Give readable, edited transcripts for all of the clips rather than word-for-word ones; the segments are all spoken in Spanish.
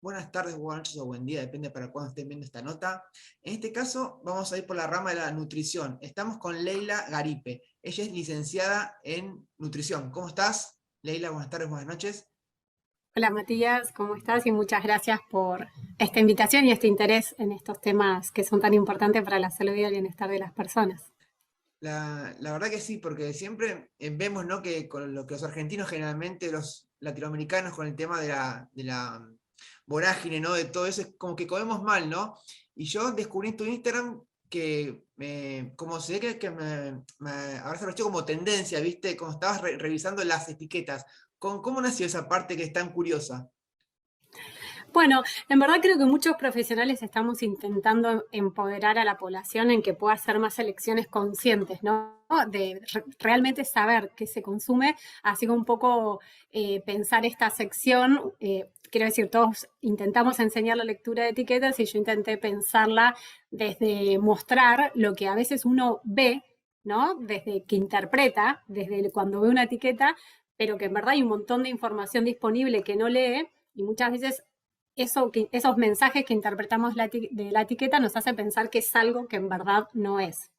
buenas tardes, buenas noches o buen día, depende para cuándo estén viendo esta nota. En este caso vamos a ir por la rama de la nutrición. Estamos con Leila Garipe. Ella es licenciada en nutrición. ¿Cómo estás, Leila? Buenas tardes, buenas noches. Hola Matías, ¿cómo estás? Y muchas gracias por esta invitación y este interés en estos temas que son tan importantes para la salud y el bienestar de las personas. La verdad que sí, porque siempre vemos, ¿no?, que con lo que los argentinos generalmente, los latinoamericanos, con el tema de la vorágine, ¿no?, de todo eso, es como que comemos mal, ¿no? Y yo descubrí en tu Instagram que, como se ve ahora se lo como tendencia, ¿viste? Como estabas revisando las etiquetas. ¿Cómo nació esa parte que es tan curiosa? Bueno, en verdad creo que muchos profesionales estamos intentando empoderar a la población en que pueda hacer más elecciones conscientes, ¿no? De realmente saber qué se consume, así como un poco pensar esta sección. Quiero decir, todos intentamos enseñar la lectura de etiquetas y yo intenté pensarla desde mostrar lo que a veces uno ve, ¿no? Desde que interpreta, desde cuando ve una etiqueta, pero que en verdad hay un montón de información disponible que no lee y muchas veces esos mensajes que interpretamos de la etiqueta nos hace pensar que es algo que en verdad no es.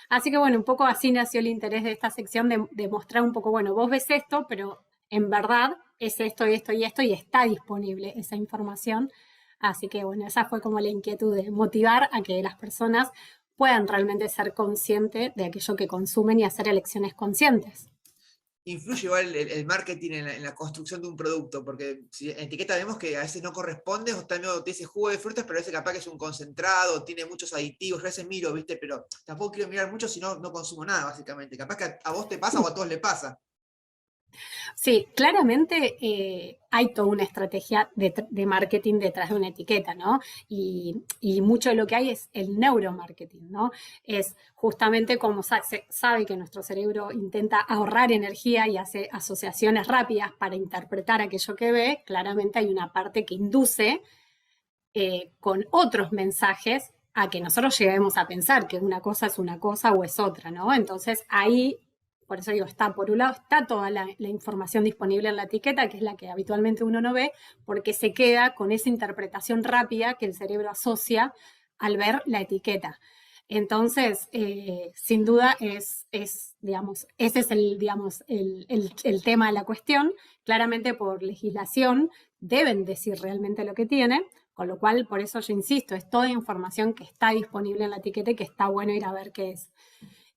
Así que bueno, un poco así nació el interés de esta sección de mostrar un poco, bueno, vos ves esto, pero en verdad es esto y esto y esto y está disponible esa información. Así que bueno, esa fue como la inquietud de motivar a que las personas puedan realmente ser conscientes de aquello que consumen y hacer elecciones conscientes. Influye igual el marketing en la construcción de un producto, porque si en etiqueta vemos que a veces no corresponde, o también te dice jugo de frutas, pero a veces capaz que es un concentrado, tiene muchos aditivos, yo a veces miro, ¿viste? Pero tampoco quiero mirar mucho si no consumo nada, básicamente. Capaz que a vos te pasa o a todos le pasa. Sí, claramente hay toda una estrategia de marketing detrás de una etiqueta, ¿no? Y mucho de lo que hay es el neuromarketing, ¿no? Es justamente como se sabe que nuestro cerebro intenta ahorrar energía y hace asociaciones rápidas para interpretar aquello que ve, claramente hay una parte que induce con otros mensajes a que nosotros lleguemos a pensar que una cosa es una cosa o es otra, ¿no? Entonces ahí, por eso digo, está, por un lado está toda la información disponible en la etiqueta, que es la que habitualmente uno no ve, porque se queda con esa interpretación rápida que el cerebro asocia al ver la etiqueta. Entonces, sin duda digamos, ese es el tema de la cuestión. Claramente por legislación deben decir realmente lo que tiene, con lo cual, por eso yo insisto, es toda información que está disponible en la etiqueta y que está bueno ir a ver qué es.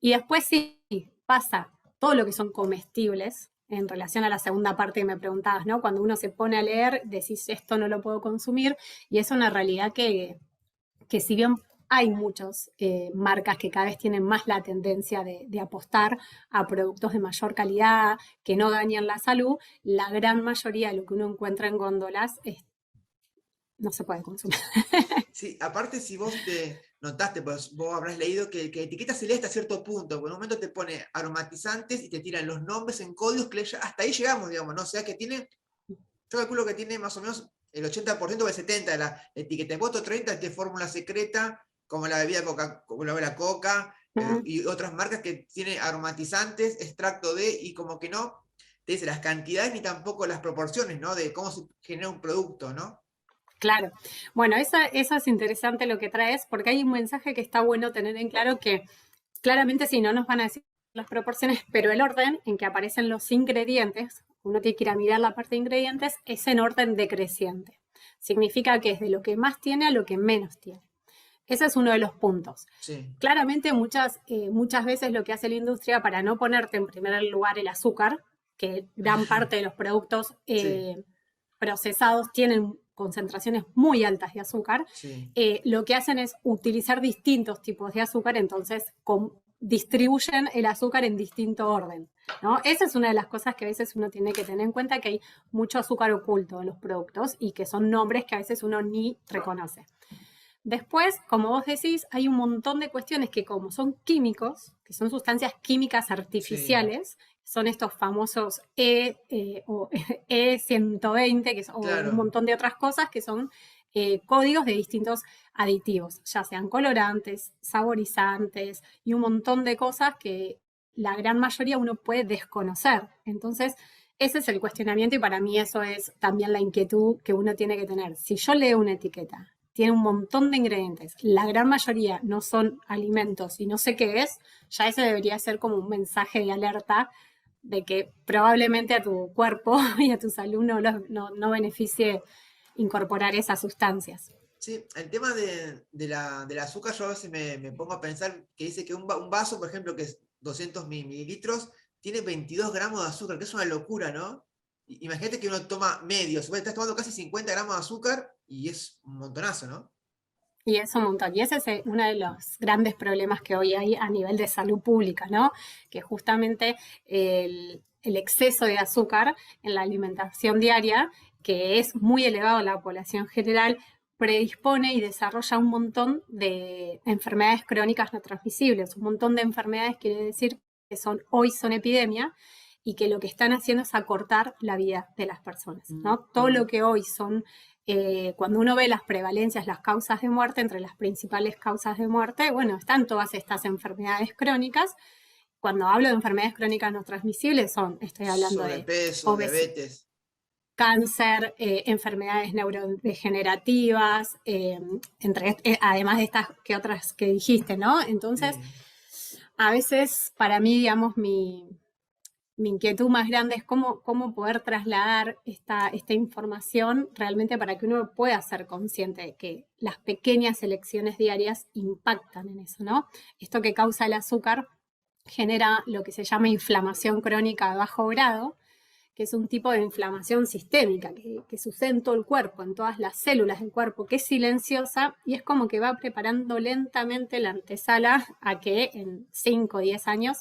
Y después sí, pasa todo lo que son comestibles, en relación a la segunda parte que me preguntabas, ¿no? Cuando uno se pone a leer, decís, esto no lo puedo consumir, y es una realidad que si bien hay muchas marcas que cada vez tienen más la tendencia de apostar a productos de mayor calidad, que no dañan la salud, la gran mayoría de lo que uno encuentra en góndolas no se puede consumir. Sí, aparte si vos te notaste, pues vos habrás leído que etiqueta se lee hasta cierto punto, porque en un momento te pone aromatizantes y te tiran los nombres en códigos que hasta ahí llegamos, digamos, ¿no? O sea que tiene, yo calculo que tiene más o menos el 80% o el 70% de la etiqueta. De voto 30 es de fórmula secreta, como la bebida Coca, como la Coca, y otras marcas que tiene aromatizantes, extracto de, y como que no te dice las cantidades ni tampoco las proporciones, ¿no? De cómo se genera un producto, ¿no? Claro. Bueno, eso es interesante lo que traes, porque hay un mensaje que está bueno tener en claro que claramente sí, no nos van a decir las proporciones, pero el orden en que aparecen los ingredientes, uno tiene que ir a mirar la parte de ingredientes, es en orden decreciente. Significa que es de lo que más tiene a lo que menos tiene. Ese es uno de los puntos. Sí, Claramente muchas veces lo que hace la industria para no ponerte en primer lugar el azúcar, que gran parte de los productos sí, procesados tienen concentraciones muy altas de azúcar, sí. lo que hacen es utilizar distintos tipos de azúcar, entonces distribuyen el azúcar en distinto orden, ¿no? Esa es una de las cosas que a veces uno tiene que tener en cuenta, que hay mucho azúcar oculto en los productos y que son nombres que a veces uno ni reconoce. Después, como vos decís, hay un montón de cuestiones que como son químicos, que son sustancias químicas Sí, artificiales, son estos famosos o E120, o un claro. montón de otras cosas que son códigos de distintos aditivos, ya sean colorantes, saborizantes y un montón de cosas que la gran mayoría uno puede desconocer. Entonces, ese es el cuestionamiento y para mí eso es también la inquietud que uno tiene que tener. Si yo leo una etiqueta, tiene un montón de ingredientes, la gran mayoría no son alimentos y no sé qué es, ya ese debería ser como un mensaje de alerta de que probablemente a tu cuerpo y a tu salud no beneficie incorporar esas sustancias. Sí, el tema del azúcar, yo a veces me pongo a pensar que dice que un vaso, por ejemplo, que es 200 mililitros, tiene 22 gramos de azúcar, que es una locura, ¿no? Imagínate que uno toma medio, estás tomando casi 50 gramos de azúcar y es un montonazo, ¿no? Y es un montón. Y ese es uno de los grandes problemas que hoy hay a nivel de salud pública, ¿no? Que justamente el exceso de azúcar en la alimentación diaria, que es muy elevado en la población general, predispone y desarrolla un montón de enfermedades crónicas no transmisibles. Un montón de enfermedades quiere decir que hoy son epidemia y que lo que están haciendo es acortar la vida de las personas, ¿no? Todo lo que hoy son cuando uno ve las prevalencias, las causas de muerte, entre las principales causas de muerte, bueno, están todas estas enfermedades crónicas. Cuando hablo de enfermedades crónicas no transmisibles, estoy hablando de Sobrepeso, obesidad, diabetes. cáncer, enfermedades neurodegenerativas, además de estas que otras que dijiste, ¿no? Entonces, Sí. a veces para mí, digamos, mi inquietud más grande es cómo poder trasladar esta información realmente para que uno pueda ser consciente de que las pequeñas elecciones diarias impactan en eso, ¿no? Esto que causa el azúcar genera lo que se llama inflamación crónica de bajo grado, que es un tipo de inflamación sistémica que sucede en todo el cuerpo, en todas las células del cuerpo, que es silenciosa y es como que va preparando lentamente la antesala a que en 5 o 10 años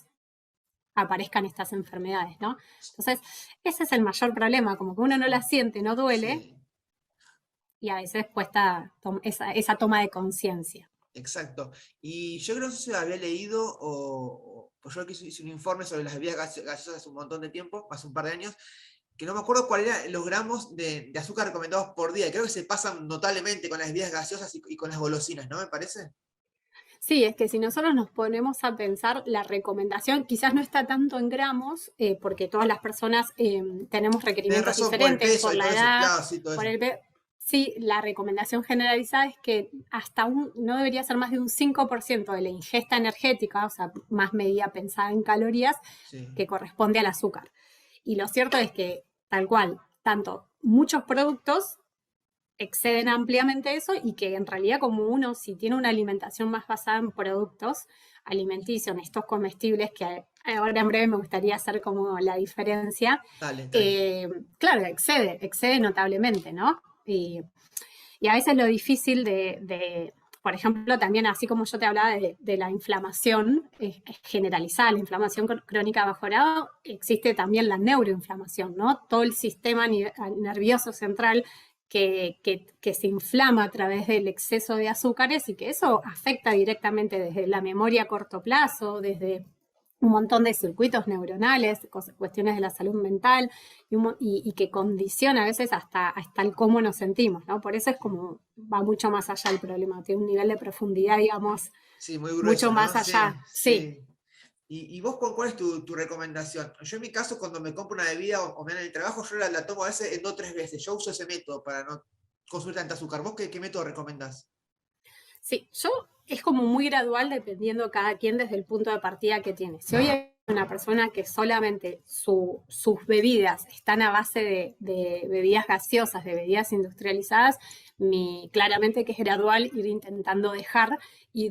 aparezcan estas enfermedades, ¿no? Entonces, ese es el mayor problema, como que uno no la siente, no duele, Sí, y a veces cuesta esa toma de conciencia. exacto. Y yo creo que eso había leído, pues yo que hice un informe sobre las bebidas gaseosas hace un montón de tiempo, hace un par de años, que no me acuerdo cuáles eran los gramos de azúcar recomendados por día. Creo que se pasan notablemente con las bebidas gaseosas y con las golosinas, ¿no? Me parece. Sí, es que si nosotros nos ponemos a pensar, la recomendación quizás no está tanto en gramos, porque todas las personas tenemos Tenés requerimientos razón, por el diferentes, peso por y la todo eso, edad, claro, sí, todo por eso. el... Sí, la recomendación generalizada es que no debería ser más de un 5% de la ingesta energética, o sea, más medida pensada en calorías, Sí. que corresponde al azúcar. Y lo cierto es que, tal cual, tanto muchos productos exceden ampliamente eso y que en realidad como uno, si tiene una alimentación más basada en productos alimenticios, en estos comestibles, que ahora en breve me gustaría hacer como la diferencia, Dale, tranqui. claro, excede notablemente, ¿no? Y a veces lo difícil por ejemplo, también así como yo te hablaba de la inflamación generalizada, la inflamación crónica bajo grado, existe también la neuroinflamación, ¿no? Todo el sistema nervioso central que se inflama a través del exceso de azúcares y que eso afecta directamente desde la memoria a corto plazo, desde un montón de circuitos neuronales, cuestiones de la salud mental y que condiciona a veces hasta el cómo nos sentimos, ¿no? Por eso es como va mucho más allá el problema, tiene un nivel de profundidad, digamos, Sí, muy mucho grueso, más ¿no? Sí, allá. Sí, sí. ¿Y vos cuál es tu recomendación? Yo en mi caso, cuando me compro una bebida o me dan el trabajo, yo la tomo a veces en 2 o 3 veces. Yo uso ese método para no consumir tanta azúcar. ¿Vos qué método recomendás? sí, es como muy gradual dependiendo cada quien desde el punto de partida que tiene. Si hoy hay una persona que solamente sus bebidas están a base de bebidas gaseosas, de bebidas industrializadas, claramente que es gradual ir intentando dejar y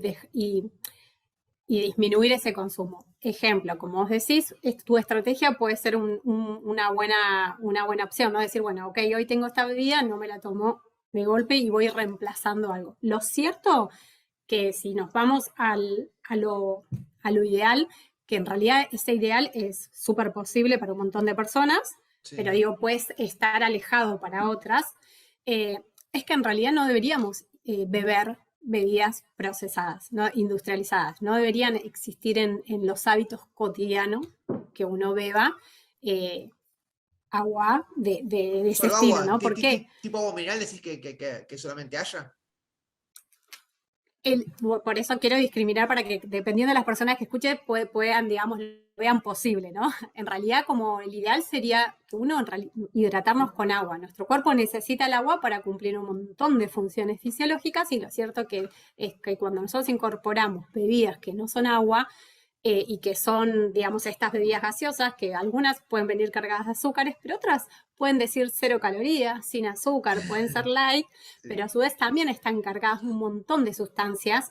disminuir ese consumo. Ejemplo, como vos decís, tu estrategia puede ser una buena opción, ¿no? Decir, bueno, ok, hoy tengo esta bebida, no me la tomo de golpe y voy reemplazando algo. Lo cierto que si nos vamos a lo ideal, que en realidad ese ideal es súper posible para un montón de personas, pero Sí. digo, puedes estar alejado para otras, es que en realidad no deberíamos beber bebidas procesadas, ¿no? Industrializadas. No deberían existir en los hábitos cotidianos que uno beba agua de ese Solo estilo, agua, ¿no? ¿Por qué? tipo agua mineral decís que solamente haya. Por eso quiero discriminar para que, dependiendo de las personas que escuchen, puedan, digamos, lo vean posible, ¿no? En realidad, como el ideal sería uno, hidratarnos con agua. Nuestro cuerpo necesita el agua para cumplir un montón de funciones fisiológicas y lo cierto es que cuando nosotros incorporamos bebidas que no son agua, y que son, digamos, estas bebidas gaseosas, que algunas pueden venir cargadas de azúcares, pero otras pueden decir 0 calorías, sin azúcar, pueden ser light, Sí. pero a su vez también están cargadas de un montón de sustancias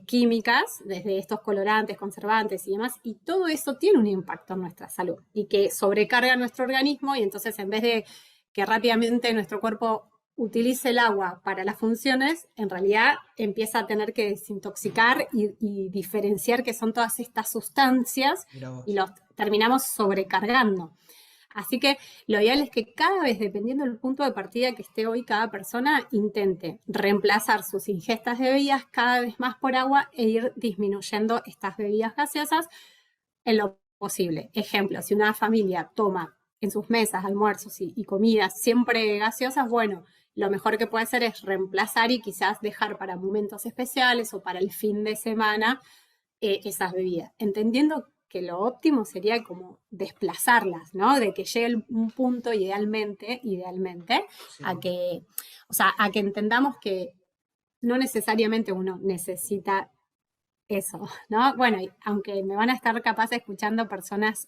químicas, desde estos colorantes, conservantes y demás, y todo eso tiene un impacto en nuestra salud y que sobrecarga nuestro organismo y entonces en vez de que rápidamente nuestro cuerpo utilice el agua para las funciones, en realidad empieza a tener que desintoxicar y diferenciar qué son todas estas sustancias Mira y vos. los terminamos sobrecargando. Así que lo ideal es que cada vez, dependiendo del punto de partida que esté hoy cada persona, intente reemplazar sus ingestas de bebidas cada vez más por agua e ir disminuyendo estas bebidas gaseosas en lo posible. Ejemplo, si una familia toma en sus mesas, almuerzos y comidas siempre gaseosas, bueno, lo mejor que puede hacer es reemplazar y quizás dejar para momentos especiales o para el fin de semana esas bebidas, entendiendo que lo óptimo sería como desplazarlas, ¿no? De que llegue un punto idealmente, a Sí. que, o sea, a que entendamos que no necesariamente uno necesita eso, ¿no? Bueno, aunque me van a estar capaz escuchando personas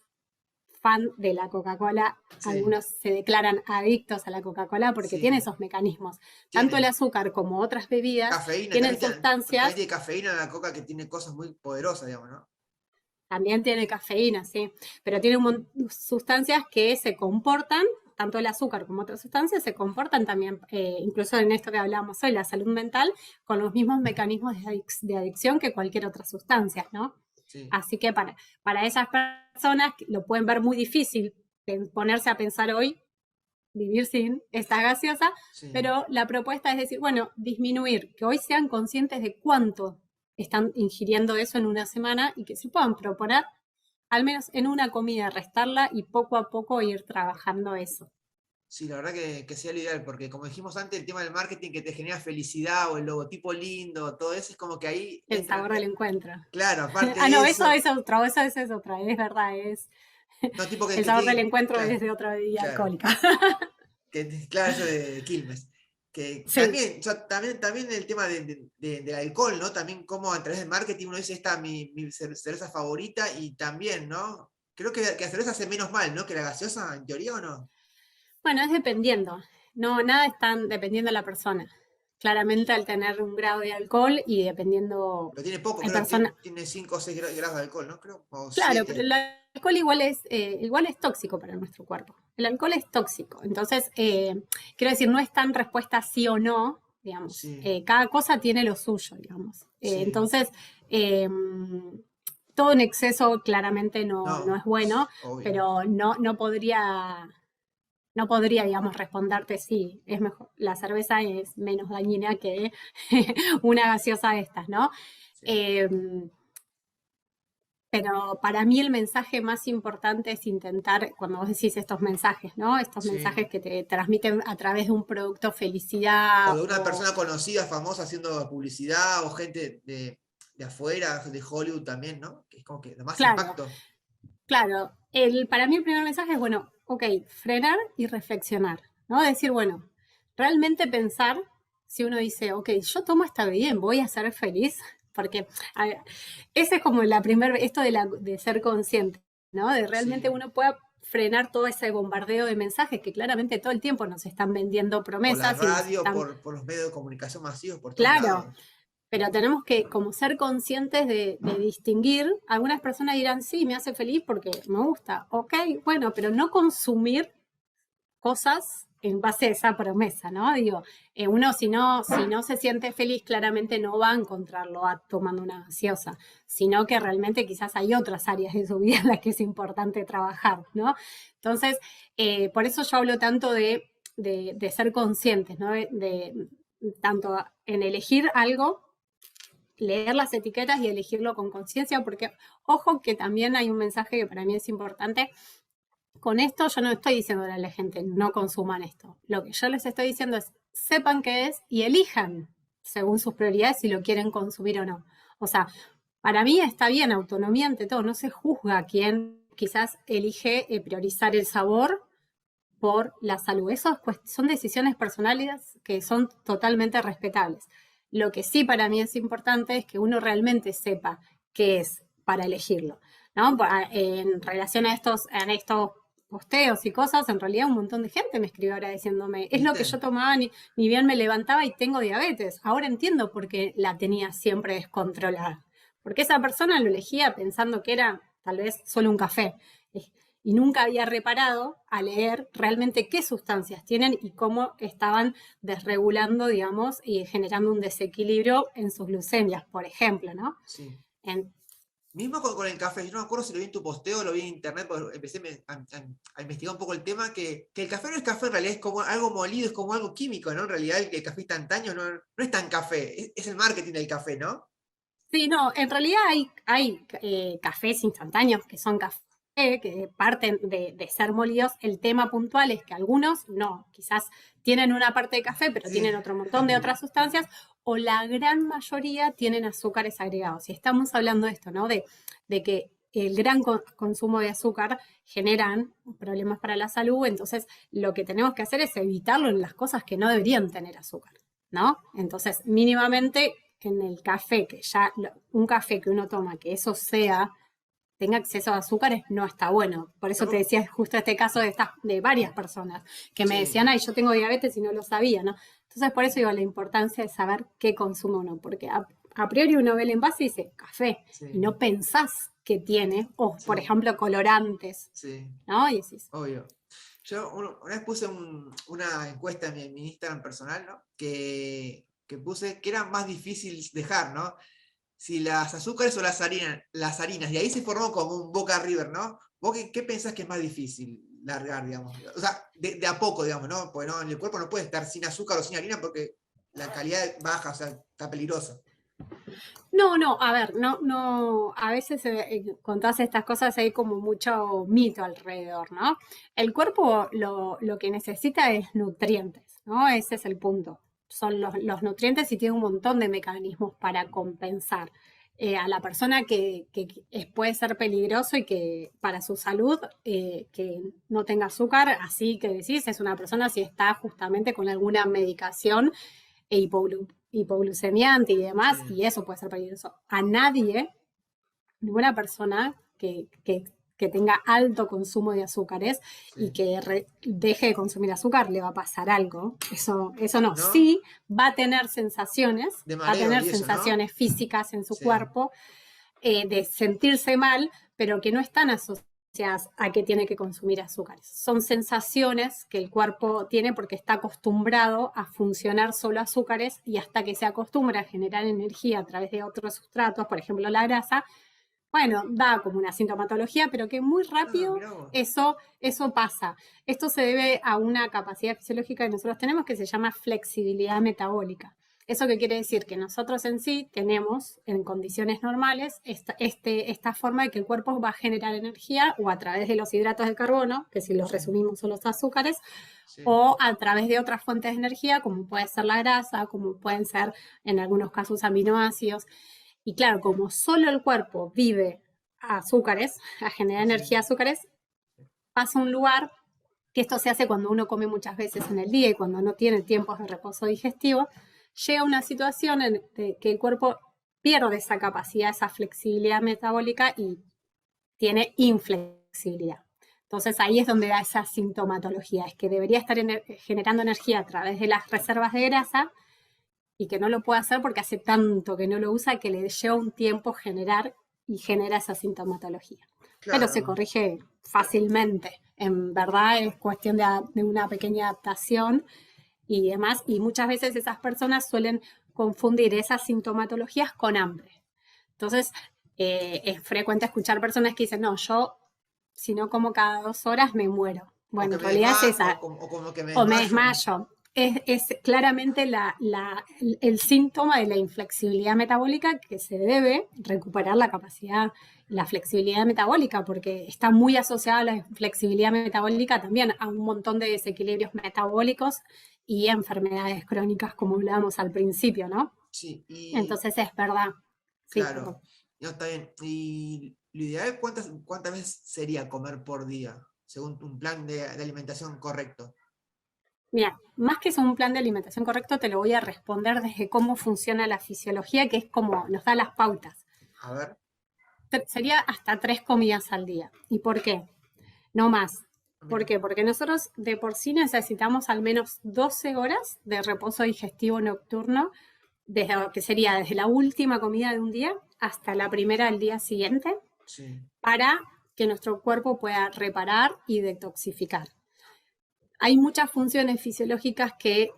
fan de la Coca-Cola, Sí. algunos se declaran adictos a la Coca-Cola porque tiene Sí. esos mecanismos. Tanto el Tiene. azúcar como otras bebidas Cafeína, tienen también sustancias. tiene cafeína la coca que tiene cosas muy poderosas, digamos, ¿no? También tiene cafeína, sí, pero tiene sustancias que se comportan, tanto el azúcar como otras sustancias, se comportan también, incluso en esto que hablábamos hoy, la salud mental, con los mismos mecanismos de adicción que cualquier otra sustancia, ¿no? Sí. Así que para esas personas lo pueden ver muy difícil ponerse a pensar hoy, vivir sin esta gaseosa, Sí. pero la propuesta es decir, bueno, disminuir, que hoy sean conscientes de cuánto están ingiriendo eso en una semana y que se puedan proponer, al menos en una comida, restarla y poco a poco ir trabajando eso. Sí, la verdad que sea lo ideal, porque como dijimos antes, el tema del marketing que te genera felicidad o el logotipo lindo, todo eso es como que ahí El entra. sabor del encuentro. Claro, aparte Ah, de no, eso eso, es otro, eso es otra, es verdad, es no, tipo el que sabor del tiene, encuentro claro, es de otra bebida claro, alcohólica. claro, eso de Quilmes. Que Sí, también, también el tema del alcohol, ¿no? También como a través del marketing uno dice, esta mi cerveza favorita y también, ¿no? Creo que la cerveza hace menos mal, ¿no? Que la gaseosa, en teoría, ¿o no? bueno, es dependiendo. No, nada es tan dependiendo de la persona. Claramente al tener un grado de alcohol y dependiendo, Pero tiene poco, hay creo que personas, tiene 5 o 6 grados de alcohol, ¿no? Creo, o claro, pero 7. el alcohol igual es tóxico para nuestro cuerpo. El alcohol es tóxico. Entonces, quiero decir, no es tan respuesta sí o no, digamos. Sí, Cada cosa tiene lo suyo, digamos. sí. Entonces, eh, todo en exceso claramente no No, es bueno, obvio. pero no podría, digamos, responderte sí, es mejor, la cerveza es menos dañina que una gaseosa de estas, ¿no? Sí, Eh, pero para mí el mensaje más importante es intentar, cuando vos decís estos mensajes, ¿no? Estos sí. mensajes que te transmiten a través de un producto O felicidad de una o, persona conocida, famosa, haciendo publicidad, o gente de afuera, de Hollywood también, ¿no? Que es como que da más claro, impacto. claro, para mí el primer mensaje es, bueno, ok, frenar y reflexionar, ¿no? Decir, bueno, realmente pensar si uno dice, ok, yo tomo esta bebida, voy a ser feliz, porque a ver, ese es como esto de ser consciente, ¿no? De realmente Sí. uno pueda frenar todo ese bombardeo de mensajes que claramente todo el tiempo nos están vendiendo Por la promesas y nos radio, están, por los medios de comunicación masivos, por todos claro, lados. pero tenemos que como ser conscientes de distinguir. Algunas personas dirán, sí, me hace feliz porque me gusta. Ok, bueno, pero no consumir cosas en base a esa promesa, ¿no? Digo, uno si no se siente feliz, claramente no va a encontrarlo tomando una gaseosa, sino que realmente quizás hay otras áreas de su vida en las que es importante trabajar, ¿no? Entonces, por eso yo hablo tanto de ser conscientes, ¿no? Tanto en elegir algo, leer las etiquetas y elegirlo con conciencia, porque ojo que también hay un mensaje que para mí es importante. Con esto yo no estoy diciéndole a la gente no consuman esto. Lo que yo les estoy diciendo es sepan qué es y elijan. según sus prioridades si lo quieren consumir o no. O sea, para mí está bien, autonomía ante todo, no se juzga a quien quizás elige priorizar el sabor por la salud. Eso pues, son decisiones personales que son totalmente respetables. Lo que sí para mí es importante es que uno realmente sepa qué es para elegirlo, ¿no? En relación a estos posteos y cosas, en realidad un montón de gente me escribió ahora diciéndome, es lo que yo ¿Viste? tomaba, ni bien me levantaba y tengo diabetes. Ahora entiendo por qué la tenía siempre descontrolada. Porque esa persona lo elegía pensando que era tal vez solo un café. Y nunca había reparado a leer realmente qué sustancias tienen y cómo estaban desregulando, digamos, y generando un desequilibrio en sus glucemias, por ejemplo, ¿no? Sí. En, Mismo con el café, yo no me acuerdo si lo vi en tu posteo o lo vi en internet, porque empecé a investigar un poco el tema, que el café no es café, en realidad es como algo molido, es como algo químico, ¿no? En realidad el café instantáneo no es tan café, es el marketing del café, ¿no? sí, no, en realidad hay cafés instantáneos que son café, que parten de ser molidos. El tema puntual es que algunos no, quizás tienen una parte de café, pero Sí. tienen otro montón de otras sustancias, o la gran mayoría tienen azúcares agregados. Y estamos hablando de esto, ¿no? De que el gran consumo de azúcar generan problemas para la salud, entonces lo que tenemos que hacer es evitarlo en las cosas que no deberían tener azúcar, ¿no? Entonces, mínimamente en el café, que ya un café que uno toma, que eso tenga acceso a azúcares, no está bueno. Por eso te No, decía justo este caso de varias personas que me decían, sí, ay, yo tengo diabetes y no lo sabía, ¿no? Entonces, por eso digo la importancia de saber qué consume uno, porque a priori uno ve el envase y dice café, y sí, no pensás que tiene, o por sí, ejemplo, colorantes, sí, ¿no? Y decís, obvio. Yo una vez puse una encuesta en mi Instagram personal, ¿no? Que puse que era más difícil dejar, ¿no? Si las azúcares o las harinas, y ahí se formó como un Boca River, ¿no? ¿Vos qué pensás que es más difícil largar, digamos? O sea, de a poco, digamos, ¿no? Porque no, el cuerpo no puede estar sin azúcar o sin harina porque la calidad baja, o sea, está peligroso. no, no, a ver, no, no, a veces con todas estas cosas hay como mucho mito alrededor, ¿no? El cuerpo lo que necesita es nutrientes, ¿no? Ese es el punto. Son los nutrientes y tiene un montón de mecanismos para compensar. A la persona puede ser peligroso y que para su salud que no tenga azúcar, así que decís, es una persona si está justamente con alguna medicación e hipoglucemiante y demás, Sí, y eso puede ser peligroso. A nadie, ninguna persona que tenga alto consumo de azúcares y sí. que deje de consumir azúcar le va a pasar algo. Eso no. ¿No? Sí va a tener sensaciones, De va a mareos tener y eso, ¿no? sensaciones físicas en su Sí, cuerpo de sentirse mal, pero que no están asociadas a que tiene que consumir azúcares. Son sensaciones que el cuerpo tiene porque está acostumbrado a funcionar solo azúcares y hasta que se acostumbra a generar energía a través de otros sustratos, por ejemplo la grasa, bueno, da como una sintomatología, pero que muy ah, rápido mirá vos. eso pasa. Esto se debe a una capacidad fisiológica que nosotros tenemos que se llama flexibilidad metabólica. ¿Eso qué quiere decir? Que nosotros en sí tenemos, en condiciones normales, esta forma de que el cuerpo va a generar energía o a través de los hidratos de carbono, que si los Sí, resumimos son los azúcares, sí, o a través de otras fuentes de energía, como puede ser la grasa, como pueden ser en algunos casos aminoácidos. Y claro, como solo el cuerpo vive a azúcares, a generar sí, energía a azúcares, pasa a un lugar que esto se hace cuando uno come muchas veces en el día y cuando no tiene tiempos de reposo digestivo, llega a una situación en que el cuerpo pierde esa capacidad, esa flexibilidad metabólica y tiene inflexibilidad. Entonces ahí es donde da esa sintomatología, es que debería estar generando energía a través de las reservas de grasa y que no lo puede hacer porque hace tanto que no lo usa que le lleva un tiempo generar y genera esa sintomatología. Pero se claro. corrige fácilmente. En verdad es cuestión de una pequeña adaptación y demás. Y muchas veces esas personas suelen confundir esas sintomatologías con hambre. Entonces, es frecuente escuchar personas que dicen, no, yo si no como cada 2 horas me muero. O Bueno, que en me realidad es desmayo, esa, o como que me o me desmayo. desmayo. es claramente el síntoma de la inflexibilidad metabólica, que se debe recuperar la capacidad, la flexibilidad metabólica, porque está muy asociada la flexibilidad metabólica también a un montón de desequilibrios metabólicos y enfermedades crónicas, como hablábamos al principio, ¿no? Sí, y Entonces es verdad. Sí, perdón. claro, no, está bien. Y lo ideal, ¿cuántas veces sería comer por día, según un plan de alimentación correcto? Mira, más que ser un plan de alimentación correcto, te lo voy a responder desde cómo funciona la fisiología, que es como nos da las pautas. A ver, Sería hasta 3 comidas al día. ¿Y por qué? No más. ¿Por mira, qué? Porque nosotros de por sí necesitamos al menos 12 horas de reposo digestivo nocturno, que sería desde la última comida de un día hasta la primera del día siguiente, sí, para que nuestro cuerpo pueda reparar y detoxificar. Hay muchas funciones fisiológicas que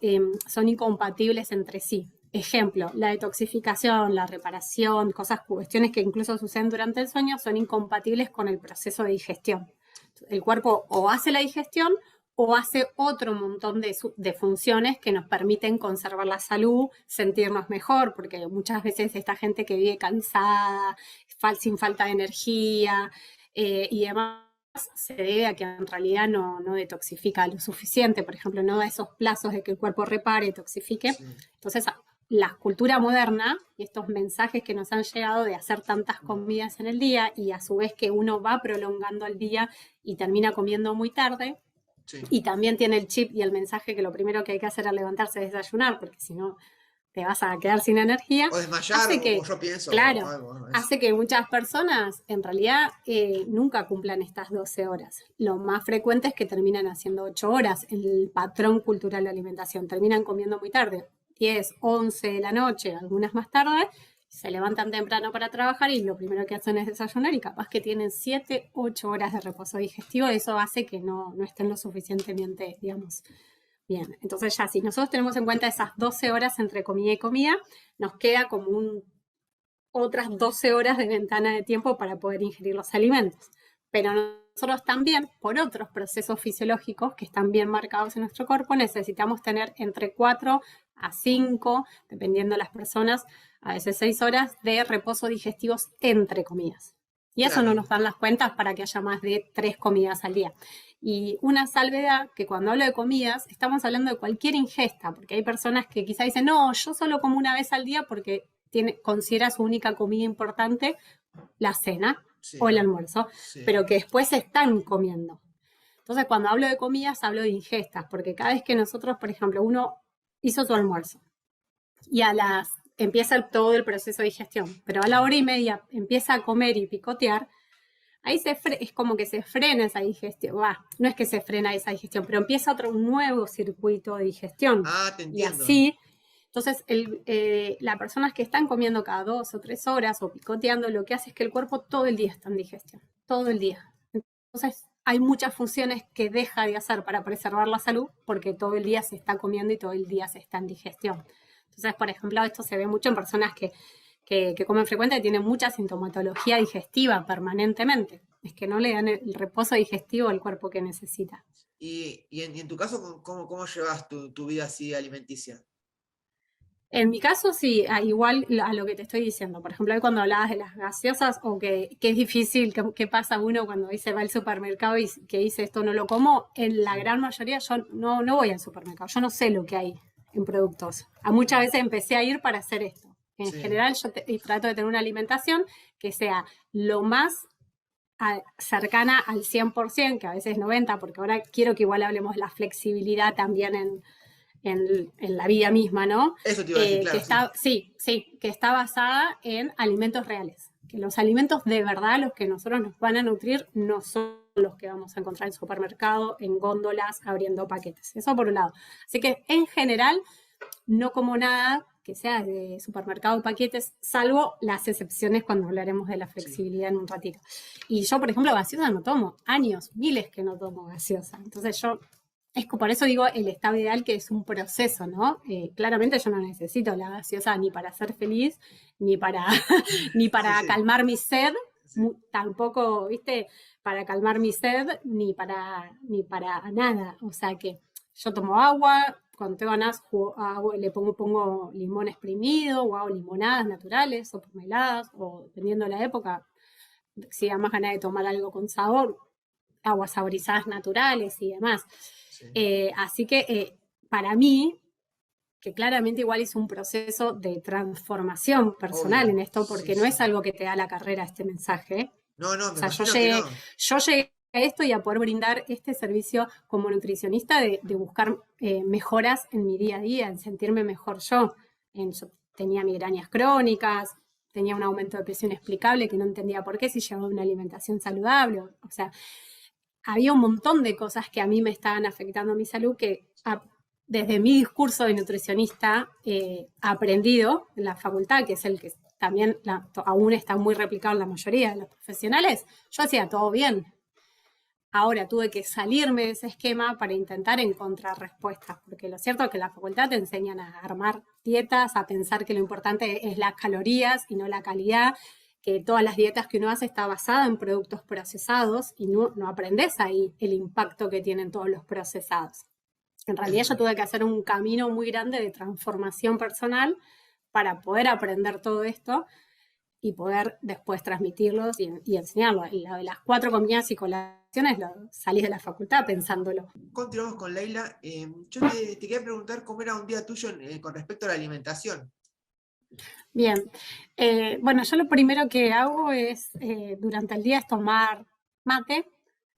son incompatibles entre sí. Ejemplo, la detoxificación, la reparación, cuestiones que incluso suceden durante el sueño son incompatibles con el proceso de digestión. El cuerpo o hace la digestión o hace otro montón de funciones que nos permiten conservar la salud, sentirnos mejor, porque muchas veces esta gente que vive cansada, sin falta de energía y demás, se debe a que en realidad no detoxifica lo suficiente, por ejemplo, no da esos plazos de que el cuerpo repare, detoxifique. sí. Entonces, la cultura moderna y estos mensajes que nos han llegado de hacer tantas comidas en el día y a su vez que uno va prolongando el día y termina comiendo muy tarde, Sí. y también tiene el chip y el mensaje que lo primero que hay que hacer al levantarse es desayunar, porque si no te vas a quedar sin energía, O desmayar, hace o que, yo pienso, o claro, algo, eso. hace que muchas personas en realidad nunca cumplan estas 12 horas. Lo más frecuente es que terminan haciendo 8 horas, el patrón cultural de alimentación. Terminan comiendo muy tarde, 10, 11 de la noche, algunas más tarde, se levantan temprano para trabajar y lo primero que hacen es desayunar y capaz que tienen 7, 8 horas de reposo digestivo. Eso hace que no estén lo suficientemente, digamos, bien. Entonces ya si nosotros tenemos en cuenta esas 12 horas entre comida y comida, nos queda como otras 12 horas de ventana de tiempo para poder ingerir los alimentos. Pero nosotros también, por otros procesos fisiológicos que están bien marcados en nuestro cuerpo, necesitamos tener entre 4 a 5, dependiendo de las personas, a veces 6 horas de reposo digestivos entre comidas. Y eso no Claro, nos dan las cuentas para que haya más de 3 comidas al día. Y una salvedad, que cuando hablo de comidas, estamos hablando de cualquier ingesta, porque hay personas que quizá dicen, no, yo solo como una vez al día porque considera su única comida importante la cena o el sí, almuerzo, sí, pero que después están comiendo. Entonces, cuando hablo de comidas, hablo de ingestas, porque cada vez que nosotros, por ejemplo, uno hizo su almuerzo y empieza todo el proceso de digestión, pero a la hora y media empieza a comer y picotear, ahí es como que se frena esa digestión. No es que se frena esa digestión, pero empieza un nuevo circuito de digestión. ah, te Y entiendo. así, entonces, las personas que están comiendo cada 2 o 3 horas o picoteando, lo que hace es que el cuerpo todo el día está en digestión, todo el día. Entonces, hay muchas funciones que deja de hacer para preservar la salud porque todo el día se está comiendo y todo el día se está en digestión. Entonces, por ejemplo, esto se ve mucho en personas que comen frecuente y tienen mucha sintomatología digestiva permanentemente. Es que no le dan el reposo digestivo al cuerpo que necesita. Y en tu caso, ¿cómo llevas tu vida así alimenticia? En mi caso, sí, igual a lo que te estoy diciendo. Por ejemplo, hoy cuando hablabas de las gaseosas o que es difícil, que pasa uno cuando dice va al supermercado y que dice esto no lo como, en la Sí. gran mayoría yo no voy al supermercado, yo no sé lo que hay en productos. A muchas veces empecé a ir para hacer esto. En Sí, general, y trato de tener una alimentación que sea lo más cercana al 100%, que a veces 90%, porque ahora quiero que igual hablemos de la flexibilidad también en la vida misma, ¿no? eso te iba a decir, claro, sí. Sí, que está basada en alimentos reales. Que los alimentos de verdad, los que nosotros nos van a nutrir, no son los que vamos a encontrar en supermercado, en góndolas, abriendo paquetes. Eso por un lado. Así que en general, no como nada que sea de supermercado de paquetes, salvo las excepciones cuando hablaremos de la Sí. flexibilidad en un ratito. Y yo, por ejemplo, gaseosa no tomo, años, miles que no tomo gaseosa. Entonces por eso digo el estado ideal, que es un proceso, ¿no? Claramente yo no necesito la gaseosa ni para ser feliz, ni para, ni Sí, para sí, calmar mi sed, sí. tampoco, ¿viste? Para calmar mi sed, ni para nada. O sea que yo tomo agua, cuando tengo ganas, pongo limón exprimido o hago limonadas naturales o pomeladas, o dependiendo de la época, si da más ganas de tomar algo con sabor, aguas saborizadas naturales y demás. Sí. Así que para mí, que claramente igual es un proceso de transformación personal Obvio, en esto, porque sí, no es sí. algo que te da la carrera este mensaje. No, no, O me sea, imagino que no. yo llegué a esto y a poder brindar este servicio como nutricionista de buscar mejoras en mi día a día, en sentirme mejor yo. Yo tenía migrañas crónicas, tenía un aumento de peso inexplicable que no entendía por qué si llevaba una alimentación saludable. O sea, había un montón de cosas que a mí me estaban afectando mi salud que desde mi discurso de nutricionista aprendido en la facultad, que es el que también aún está muy replicado en la mayoría de los profesionales, yo hacía todo bien. Ahora tuve que salirme de ese esquema para intentar encontrar respuestas, porque lo cierto es que en la facultad te enseñan a armar dietas, a pensar que lo importante es las calorías y no la calidad, que todas las dietas que uno hace está basada en productos procesados y no aprendes ahí el impacto que tienen todos los procesados. En Es realidad yo verdad. tuve que hacer un camino muy grande de transformación personal para poder aprender todo esto y poder después transmitirlos y enseñarlo. Y la de las 4 comidas y colaciones salís de la facultad pensándolo. Continuamos con Leila. Yo te quería preguntar cómo era un día tuyo con respecto a la alimentación. Bien, bueno, yo lo primero que hago es, durante el día, es tomar mate,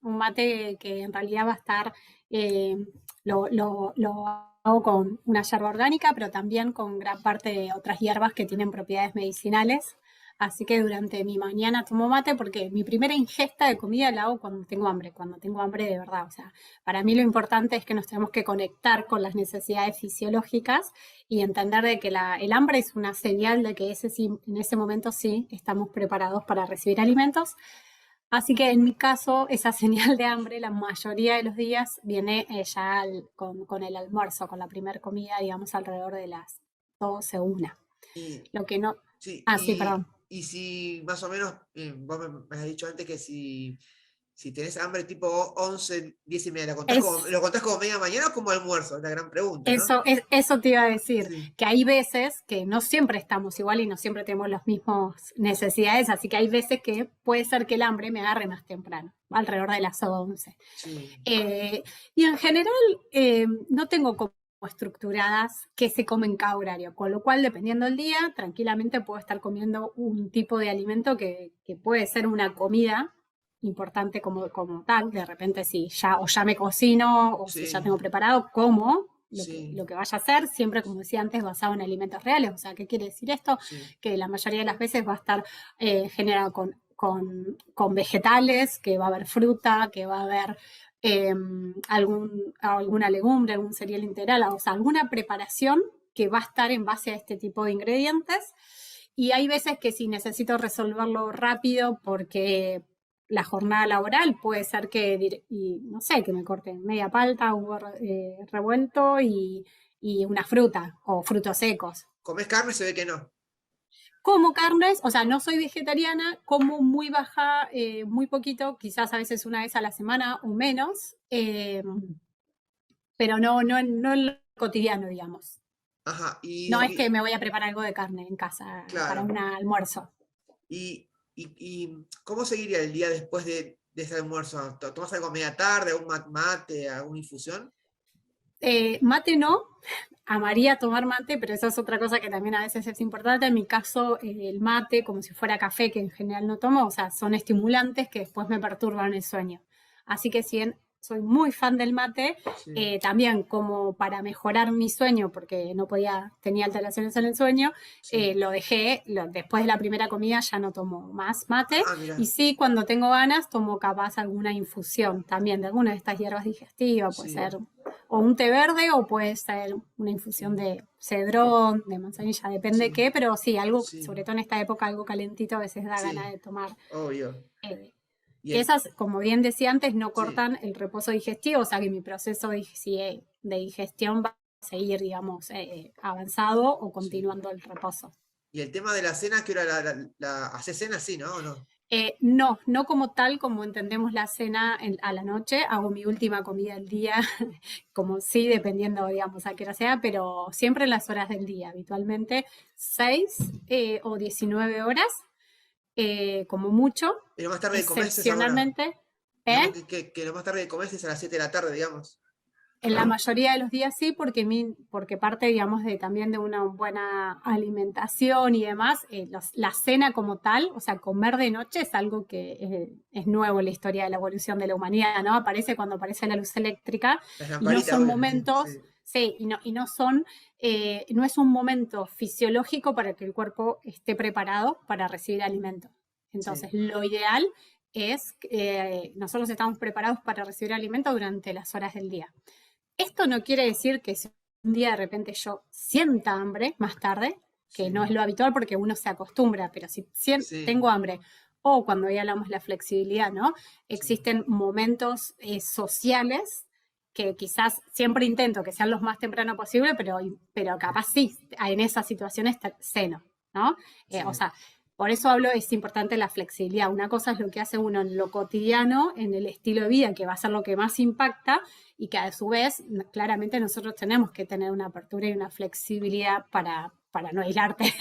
un mate que en realidad va a estar, eh, lo hago con una yerba orgánica, pero también con gran parte de otras hierbas que tienen propiedades medicinales. Así que durante mi mañana tomo mate porque mi primera ingesta de comida la hago cuando tengo hambre de verdad. O sea, para mí lo importante es que nos tenemos que conectar con las necesidades fisiológicas y entender de que el hambre es una señal de que en ese momento sí estamos preparados para recibir alimentos. Así que en mi caso, esa señal de hambre la mayoría de los días viene ya con el almuerzo, con la primera comida, digamos, alrededor de las 12 o 1. Y, Lo que no... sí, Ah, sí, perdón. y si más o menos, vos me has dicho antes que si tenés hambre tipo 11, 10 y media, Es, ¿lo contás como media mañana o como almuerzo? Es la gran pregunta, ¿no? eso te iba a decir, Sí, que hay veces que no siempre estamos igual y no siempre tenemos las mismas necesidades, así que hay veces que puede ser que el hambre me agarre más temprano, alrededor de las 11. sí, Y en general no tengo como estructuradas que se comen cada horario, con lo cual dependiendo del día, tranquilamente puedo estar comiendo un tipo de alimento que puede ser una comida importante como tal. De repente si ya me cocino o si ya sí, tengo preparado, como sí, lo que vaya a hacer, siempre como decía antes, basado en alimentos reales. O sea, ¿qué quiere decir esto? sí, Que la mayoría de las veces va a estar generado con vegetales, que va a haber fruta, que va a haber alguna legumbre, algún cereal integral, o sea, alguna preparación que va a estar en base a este tipo de ingredientes. Y hay veces que si necesito resolverlo rápido porque la jornada laboral puede ser no sé, que me corten media palta, huevo revuelto y una fruta o frutos secos. ¿comés carne? Se ve que no. Como carnes, o sea, no soy vegetariana, como muy baja, muy poquito, quizás a veces una vez a la semana o menos, pero no en lo cotidiano, digamos. Ajá, No es que me voy a preparar algo de carne en casa para claro. un almuerzo. ¿Cómo seguiría el día después de ese almuerzo? ¿Tomás algo a media tarde, algún mate, alguna infusión? Mate no, amaría tomar mate, pero eso es otra cosa que también a veces es importante. En mi caso, el mate, como si fuera café, que en general no tomo, o sea, son estimulantes que después me perturban el sueño. Así que si bien soy muy fan del mate, Sí, también como para mejorar mi sueño, porque tenía alteraciones en el sueño, sí. lo dejé, después de la primera comida ya no tomo más mate. Ah, Y mira, sí, cuando tengo ganas, tomo capaz alguna infusión también de alguna de estas hierbas digestivas, puede sí, ser o un té verde o puede ser una infusión sí, de cedrón, de manzanilla, depende de sí, qué, pero sí, algo, sí, sobre todo en esta época, algo calentito a veces da ganas sí, de tomar. obvio. eh, Y que el, esas, como bien decía antes, no sí. cortan el reposo digestivo, o sea que mi proceso de digestión va a seguir, digamos, avanzado o Sí. continuando el reposo. Y el tema de la cena, que era ¿hacés cena? Sí, ¿no? ¿O no? No, no como tal, como entendemos la cena a la noche, hago mi última comida del día, como sí, dependiendo, digamos, a qué hora sea, pero siempre en las horas del día, habitualmente 6 o 19 horas, como mucho, Y lo más tarde de comerse es ahora, excepcionalmente, digamos ¿eh? que lo más tarde de comerse es a las 7 de la tarde, digamos. En la mayoría de los días sí, porque parte, digamos, también de una buena alimentación y demás. La cena como tal, o sea, comer de noche es algo que es nuevo en la historia de la evolución de la humanidad, ¿no? Aparece cuando aparece la luz eléctrica Las y no lamparitas, son obvio, momentos, sí, sí, y no son, no es un momento fisiológico para que el cuerpo esté preparado para recibir alimento. Entonces, sí, lo ideal es que nosotros estamos preparados para recibir alimento durante las horas del día. Esto no quiere decir que si un día de repente yo sienta hambre más tarde, que no sí, es lo habitual porque uno se acostumbra, pero si sí, tengo hambre, o cuando ya hablamos de la flexibilidad, ¿no? sí, Existen momentos sociales que quizás siempre intento que sean los más temprano posible, pero capaz sí, en esas situaciones ceno, ¿no? O sí, sea, por eso hablo, es importante la flexibilidad. Una cosa es lo que hace uno en lo cotidiano, en el estilo de vida, que va a ser lo que más impacta, y que a su vez, claramente nosotros tenemos que tener una apertura y una flexibilidad para no aislarte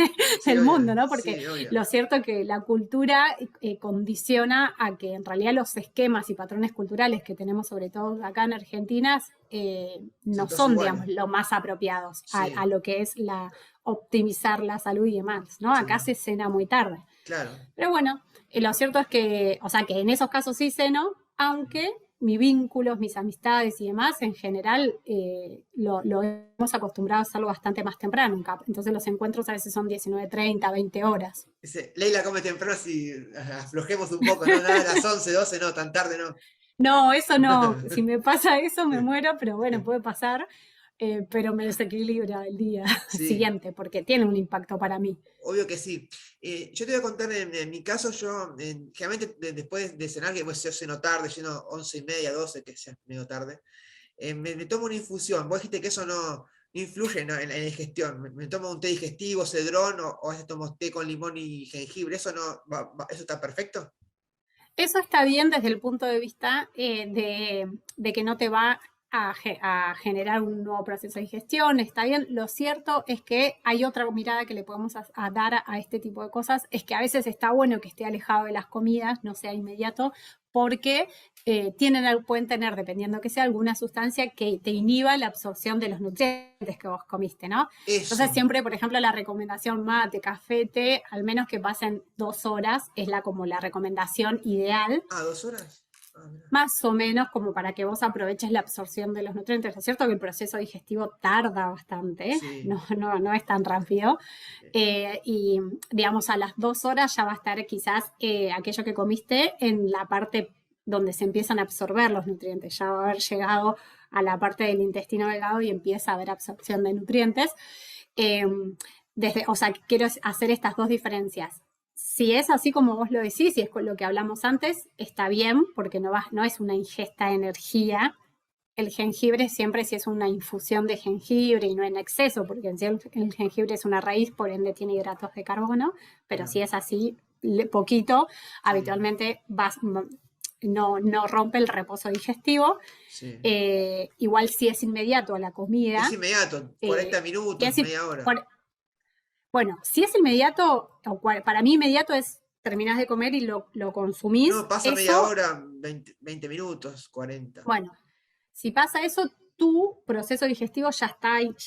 sí, del obvio, mundo, ¿no? Porque sí, obvio. lo cierto es que la cultura condiciona a que en realidad los esquemas y patrones culturales que tenemos, sobre todo acá en Argentina, Son no todos son, digamos, iguales. los más apropiados a Sí, lo que es optimizar la salud y demás, ¿no? Acá sí, se cena muy tarde. claro. Pero bueno, lo cierto es que, o sea, que en esos casos sí ceno, aunque mis vínculos, mis amistades y demás, en general, lo hemos acostumbrado a hacerlo bastante más temprano. Entonces los encuentros a veces son 19:30, 20 horas. Dice, Leila come temprano si aflojemos un poco, ¿no? Nada, a las 11 12 no, tan tarde no. No, eso no. Si me pasa eso me muero, pero bueno, puede pasar. Pero me desequilibra el día Sí, siguiente porque tiene un impacto para mí. obvio que sí. Yo te voy a contar, en mi caso, yo generalmente después de cenar, que pues yo ceno tarde, lleno 11:30, 12, que ya es medio tarde, me tomo una infusión. Vos dijiste que eso no influye, ¿no? en la digestión. Me tomo un té digestivo, cedrón, o a veces tomo té con limón y jengibre. ¿Eso no eso está perfecto? Eso está bien desde el punto de vista de que no te va a generar un nuevo proceso de digestión, está bien. Lo cierto es que hay otra mirada que le podemos dar a este tipo de cosas, es que a veces está bueno que esté alejado de las comidas, no sea inmediato, porque pueden tener, dependiendo que sea, alguna sustancia que te inhiba la absorción de los nutrientes que vos comiste, ¿no? Entonces Eso. siempre, por ejemplo, la recomendación mate, café, té, al menos que pasen 2 horas, es como la recomendación ideal, Ah, 2 horas. Ah, mirá. más o menos como para que vos aproveches la absorción de los nutrientes. Es cierto que el proceso digestivo tarda bastante, Sí. no es tan rápido, eh, y digamos a las 2 horas ya va a estar quizás aquello que comiste en la parte donde se empiezan a absorber los nutrientes, ya va a haber llegado a la parte del intestino delgado y empieza a haber absorción de nutrientes. Eh, o sea, quiero hacer estas dos diferencias. Si es así como vos lo decís, si es con lo que hablamos antes, está bien, porque no es una ingesta de energía. El jengibre siempre si es una infusión de jengibre y no en exceso, porque en sí el jengibre es una raíz, por ende tiene hidratos de carbono, pero claro. si es así, poquito, Sí, habitualmente no rompe el reposo digestivo. sí. Igual si es inmediato a la Es comida, inmediato, eh, 40 que minutos, es, media hora. bueno, si es inmediato, para mí inmediato es terminás de comer y lo consumís, No, pasa media eso, hora, 20 minutos, 40. bueno, si pasa eso, tu proceso digestivo ya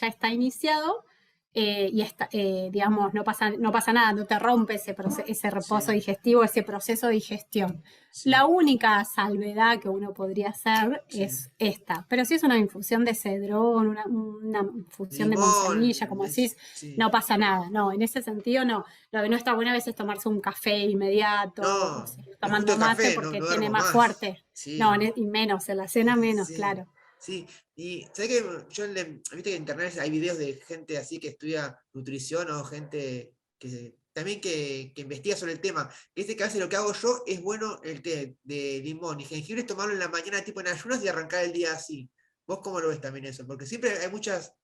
está iniciado, y digamos, no pasa nada, no te rompe ese reposo Sí, digestivo, ese proceso de digestión. La sí, única salvedad que uno podría hacer sí. es esta, pero si es una infusión de cedrón, una infusión de manzanilla, Limón, como decís, sí. no pasa nada, no, en ese sentido no. Lo que no está bueno a veces es tomarse un café inmediato o No, seguir es justo tomando el mate café, no, porque no tiene duermo más más. fuerte. No, Sí, y menos, en la cena menos, sí, claro. sí. Y sabes que yo viste que en internet hay videos de gente así que estudia nutrición o gente que también que investiga sobre el tema. Que dice que a veces lo que hago yo es bueno el té de limón y jengibre es tomarlo en la mañana tipo en ayunas y arrancar el día así. ¿Vos cómo lo ves también eso? Porque siempre hay muchas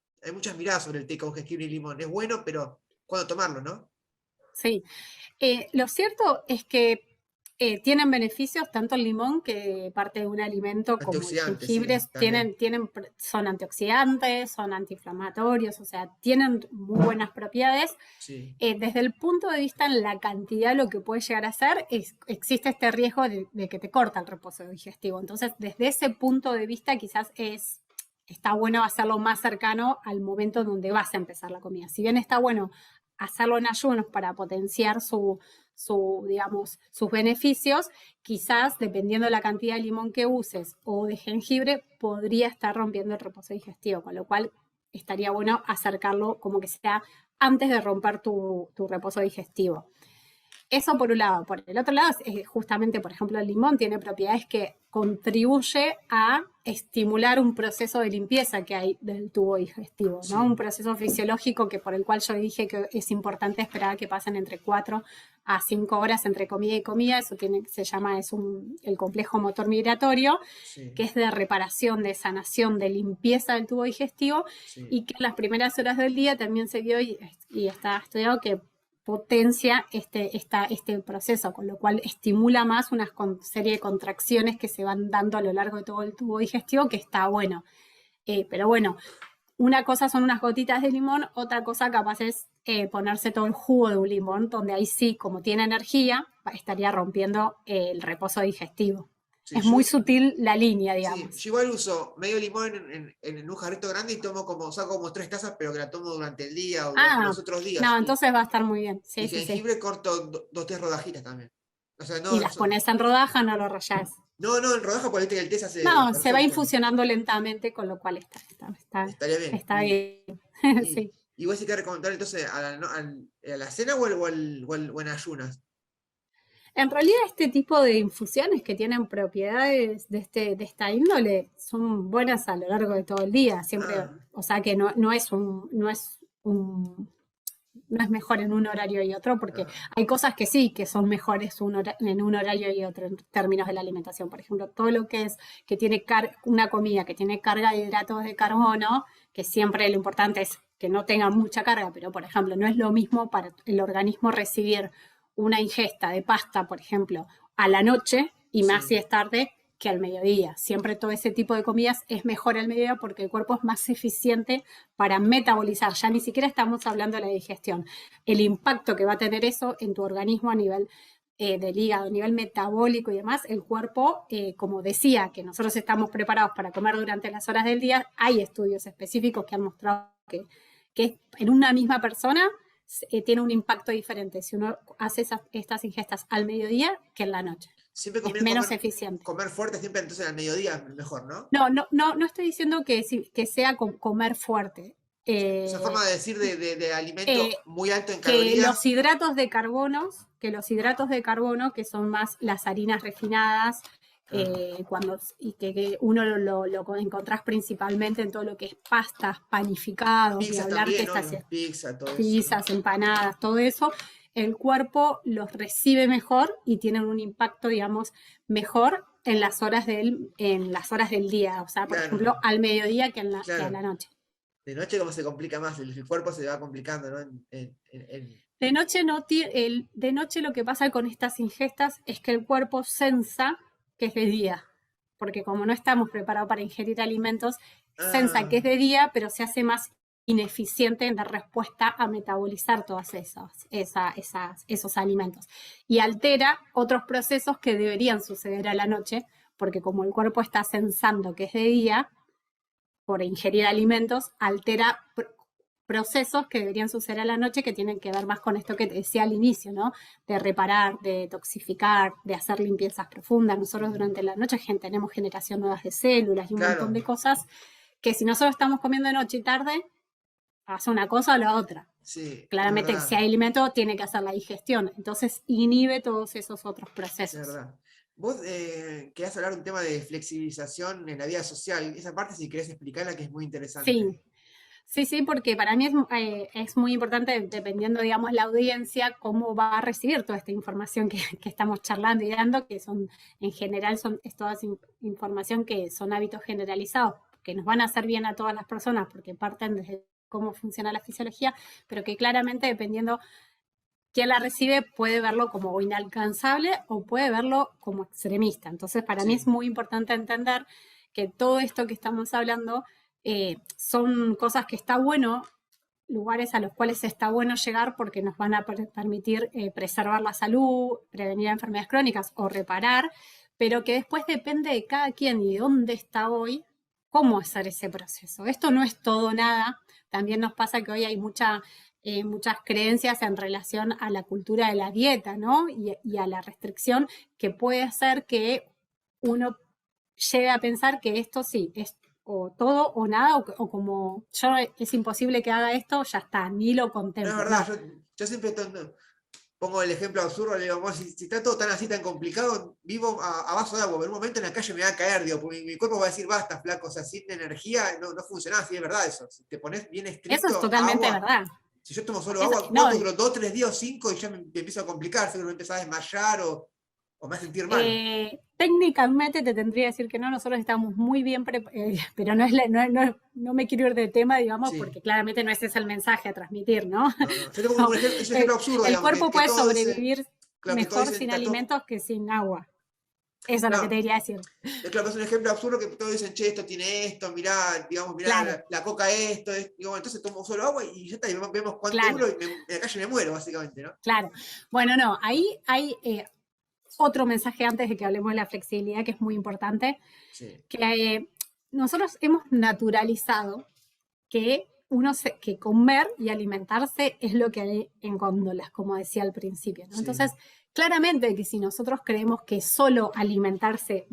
miradas sobre el té con jengibre y limón. Es bueno, pero ¿cuándo tomarlo, no? Sí. Lo cierto es que Tienen beneficios tanto el limón, que parte de un alimento, como el Antioxidantes, jengibre, sí, también. son antioxidantes, son antiinflamatorios, o sea, tienen muy buenas propiedades. Sí, Desde el punto de vista en la cantidad, lo que puede llegar a ser, existe este riesgo de que te corta el reposo digestivo. Entonces, desde ese punto de vista, quizás está bueno hacerlo más cercano al momento donde vas a empezar la comida. Si bien está bueno hacerlo en ayunos para potenciar digamos, sus beneficios, quizás dependiendo de la cantidad de limón que uses o de jengibre, podría estar rompiendo el reposo digestivo, con lo cual estaría bueno acercarlo como que sea antes de romper tu reposo digestivo. Eso por un lado. Por el otro lado, justamente, por ejemplo, el limón tiene propiedades que contribuye a estimular un proceso de limpieza que hay del tubo digestivo, ¿no? Un sí, proceso fisiológico por el cual yo dije que es importante esperar a que pasen entre 4 a 5 horas entre comida y comida. Eso se llama, el complejo motor migratorio, que sí, es de reparación, de sanación, de limpieza del tubo digestivo, sí. y que en las primeras horas del día también se vio y está estudiado que potencia este proceso, con lo cual estimula más una serie de contracciones que se van dando a lo largo de todo el tubo digestivo, que está bueno. Pero bueno, una cosa son unas gotitas de limón, otra cosa capaz es ponerse todo el jugo de un limón, donde ahí sí, como tiene energía, estaría rompiendo el reposo digestivo. Sí, Es muy yo, sutil la línea, sí, digamos. yo igual uso medio limón en un jarrito grande y saco como 3 tazas, pero que la tomo durante el día o durante Ah, los otros días. no, entonces va a estar muy bien. Y Sí, sí, sí. jengibre corto 2, 3 rodajitas también. O sea, Y no, las pones en rodaja, no lo rayás. no en rodaja porque viste que el té se hace No, se va perfecto. infusionando lentamente, con lo cual Estaría bien. está bien. Y, Sí. y vos sí que recomendar entonces a la cena o en ayunas. En realidad, este tipo de infusiones que tienen propiedades de esta índole son buenas a lo largo de todo el día. Siempre, Ah, o sea que no es mejor en un horario y otro, porque ah, hay cosas que sí, que son mejores en un horario y otro en términos de la alimentación. Por ejemplo, todo lo que tiene una comida que tiene carga de hidratos de carbono, que siempre lo importante es que no tenga mucha carga, pero por ejemplo, no es lo mismo para el organismo recibir una ingesta de pasta, por ejemplo, a la noche y más si sí, es tarde, que al mediodía. Siempre todo ese tipo de comidas es mejor al mediodía, porque el cuerpo es más eficiente para metabolizar. Ya ni siquiera estamos hablando de la digestión. El impacto que va a tener eso en tu organismo a nivel del hígado, a nivel metabólico y demás, el cuerpo, como decía, que nosotros estamos preparados para comer durante las horas del día, hay estudios específicos que han mostrado que en una misma persona tiene un impacto diferente si uno hace estas ingestas al mediodía que en la noche. siempre Es conviene menos eficiente. comer fuerte, siempre entonces al mediodía mejor, ¿no? No, no, no, no estoy diciendo que sea comer fuerte. Esa Eh, forma de decir de eh, alimento muy alto en que los calorías. hidratos de carbono, que son más las harinas refinadas, Ah, y que uno lo encontrás principalmente en todo lo que es pastas, panificados, ni pizzas hablar que también, estas ¿no? Pizza, todo eso, ¿no? pizzas, empanadas, todo eso, el cuerpo los recibe mejor y tienen un impacto, digamos, mejor en las horas del día, o sea, por Claro, ejemplo, al mediodía que a claro. la noche. De noche como se complica más, el cuerpo se va complicando, ¿no? De noche, no, de noche lo que pasa con estas ingestas es que el cuerpo sensa que es de día, porque como no estamos preparados para ingerir alimentos, sensa que Ah, es de día, pero se hace más ineficiente en dar respuesta a metabolizar todos esos alimentos. Y altera otros procesos que deberían suceder a la noche, porque como el cuerpo está sensando que es de día, por ingerir alimentos, altera procesos que deberían suceder a la noche, que tienen que ver más con esto que te decía al inicio, ¿no? De reparar, de detoxificar, de hacer limpiezas profundas. Nosotros sí, durante la noche tenemos generación nuevas de células y un montón claro, de cosas que si nosotros estamos comiendo de noche y tarde, hace una cosa o la otra. sí, es Claramente, si verdad, hay alimento, tiene que hacer la digestión. Entonces, inhibe todos esos otros es procesos. verdad. Vos querías hablar un tema de flexibilización en la vida social. Esa parte, si querés explicarla, que es muy interesante. Sí, sí, sí, porque para mí es muy importante, dependiendo, digamos, la audiencia, cómo va a recibir toda esta información que estamos charlando y dando, que en general, es toda información que son hábitos generalizados, que nos van a hacer bien a todas las personas, porque parten desde cómo funciona la fisiología, pero que claramente, dependiendo quien la recibe puede verlo como inalcanzable o puede verlo como extremista. Entonces, para mí es Sí, muy importante entender que todo esto que estamos hablando son cosas que está bueno, lugares a los cuales está bueno llegar porque nos van a permitir preservar la salud, prevenir enfermedades crónicas o reparar, pero que después depende de cada quien y de dónde está hoy, cómo hacer ese proceso. Esto no es todo nada. También nos pasa que hoy hay muchas creencias en relación a la cultura de la dieta, ¿no? Y a la restricción que puede hacer que uno llegue a pensar que esto sí, es o todo o nada, o como yo es imposible que haga esto, ya está, ni lo no es contemplo. verdad, No, yo siempre pongo el ejemplo absurdo, le digo, "Vos, si está todo tan así, tan complicado, vivo a vaso de agua, pero en un momento en la calle me va a caer, digo, porque mi cuerpo va a decir, basta, flaco, o sea, sin energía no funciona así, es verdad eso. Si te pones bien eso es estricto, totalmente agua, verdad. si yo tomo solo Eso, agua, no, ¿cuánto duró? 2, 3 días, 5, y ya me empiezo a complicar, seguro me empezás a desmayar o me va a sentir mal. técnicamente te tendría que decir que no, nosotros estamos muy bien preparados, pero no me quiero ir de tema, digamos, Sí, porque claramente no ese es el mensaje a transmitir, ¿no? no. Yo tengo No, un ejemplo, es un ejemplo absurdo, el digamos, cuerpo que puede todos dicen, sobrevivir claro, que todos mejor dicen, sin está todo, alimentos que sin agua. Eso es lo que te claro, quería decir. claro, es un ejemplo absurdo que todos dicen, che, esto tiene esto, mirá, digamos, mirá, Claro, la coca digo, entonces tomo solo agua y ya está, y vemos cuánto claro, duro y en la calle me muero, básicamente, ¿no? claro. Bueno, no, ahí hay otro mensaje antes de que hablemos de la flexibilidad que es muy importante, Sí, que nosotros hemos naturalizado que comer y alimentarse es lo que hay en góndolas, como decía al principio, ¿no? sí, Entonces, claramente que si nosotros creemos que solo alimentarse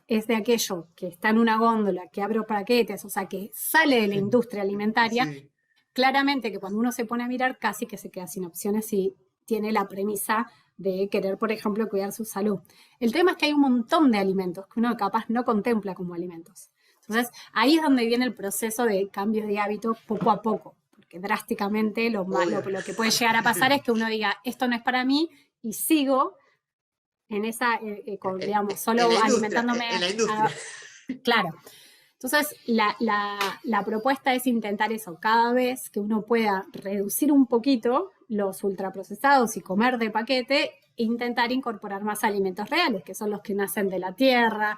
es de aquello que está en una góndola, que abre paquetes, o sea, que sale de la industria alimentaria, sí, claramente que cuando uno se pone a mirar casi que se queda sin opciones y tiene la premisa de querer, por ejemplo, cuidar su salud. El tema es que hay un montón de alimentos que uno capaz no contempla como alimentos. Entonces, ahí es donde viene el proceso de cambios de hábitos poco a poco, porque drásticamente obvio. lo que puede llegar a pasar es que uno diga, esto no es para mí, y sigo en esa, digamos, En solo la industria, alimentándome en la industria. claro. Entonces, la propuesta es intentar eso, cada vez que uno pueda reducir un poquito los ultraprocesados y comer de paquete, e intentar incorporar más alimentos reales, que son los que nacen de la tierra,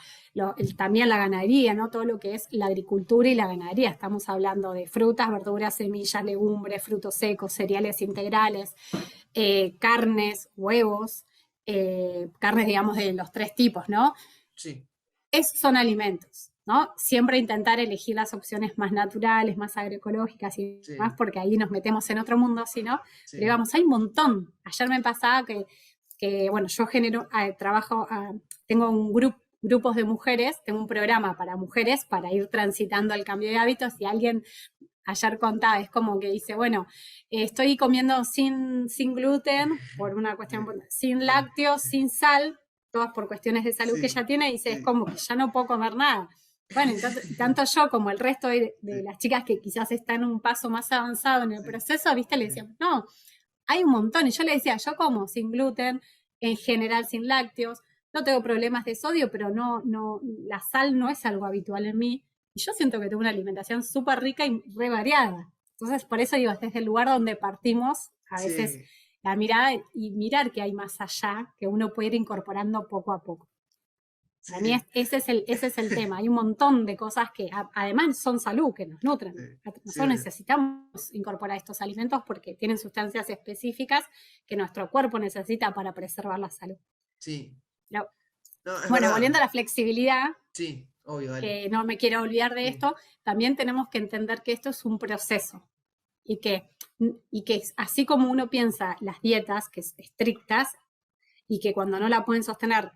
también la ganadería, ¿no? Todo lo que es la agricultura y la ganadería. Estamos hablando de frutas, verduras, semillas, legumbres, frutos secos, cereales integrales, carnes, huevos, carnes, digamos, de los tres tipos, ¿no? Sí, Esos son alimentos, ¿no? Siempre intentar elegir las opciones más naturales, más agroecológicas y demás, sí, porque ahí nos metemos en otro mundo, si no. Pero sí. digamos, hay un montón. Ayer me pasaba bueno, yo trabajo, tengo grupos de mujeres, tengo un programa para mujeres para ir transitando el cambio de hábitos y alguien ayer contaba, es como que dice, bueno, estoy comiendo sin gluten por una cuestión, sin lácteos, sin sal, todas por cuestiones de salud que Sí, ella tiene, y dice, es sí. como que ya no puedo comer nada. Bueno, entonces, tanto yo como el resto de Sí, las chicas que quizás están un paso más avanzado en el sí, proceso, viste, le decíamos, no, hay un montón. Y yo le decía, yo como sin gluten, en general sin lácteos, no tengo problemas de sodio, pero la sal no es algo habitual en mí. Y yo siento que tengo una alimentación súper rica y re variada. Entonces, por eso digo, desde el lugar donde partimos, a veces sí, la mirada y mirar que hay más allá, que uno puede ir incorporando poco a poco. Para mí sí, ese es el tema. Hay un montón de cosas que además son salud, que nos nutren. sí, Nosotros necesitamos incorporar estos alimentos porque tienen sustancias específicas que nuestro cuerpo necesita para preservar la salud. sí. Pero, No, es bueno, volviendo verdad. a la flexibilidad, Sí, obvio, dale. que no me quiero olvidar de Sí, esto, también tenemos que entender que esto es un proceso y que así como uno piensa las dietas, que es estrictas, y que cuando no la pueden sostener,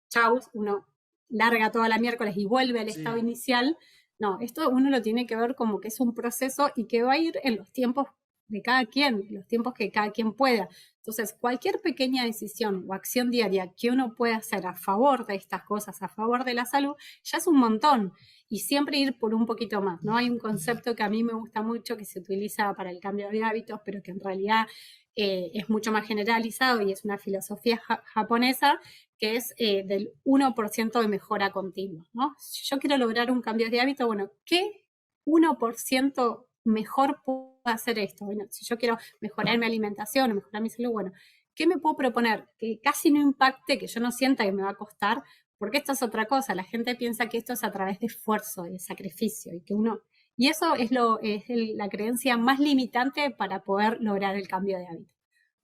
chau, uno larga toda la miércoles y vuelve al estado sí, inicial. No, esto uno lo tiene que ver como que es un proceso y que va a ir en los tiempos de cada quien, los tiempos que cada quien pueda. Entonces, cualquier pequeña decisión o acción diaria que uno pueda hacer a favor de estas cosas, a favor de la salud, ya es un montón. Y siempre ir por un poquito más, ¿no? Hay un concepto que a mí me gusta mucho, que se utiliza para el cambio de hábitos, pero que en realidad es mucho más generalizado y es una filosofía japonesa, que es del 1% de mejora continua, ¿no? Si yo quiero lograr un cambio de hábito, bueno, ¿qué 1% mejor puedo hacer esto? Bueno, si yo quiero mejorar mi alimentación, mejorar mi salud, bueno, ¿qué me puedo proponer? Que casi no impacte, que yo no sienta que me va a costar, porque esto es otra cosa. La gente piensa que esto es a través de esfuerzo, de sacrificio, y que uno... Y eso la creencia más limitante para poder lograr el cambio de hábito.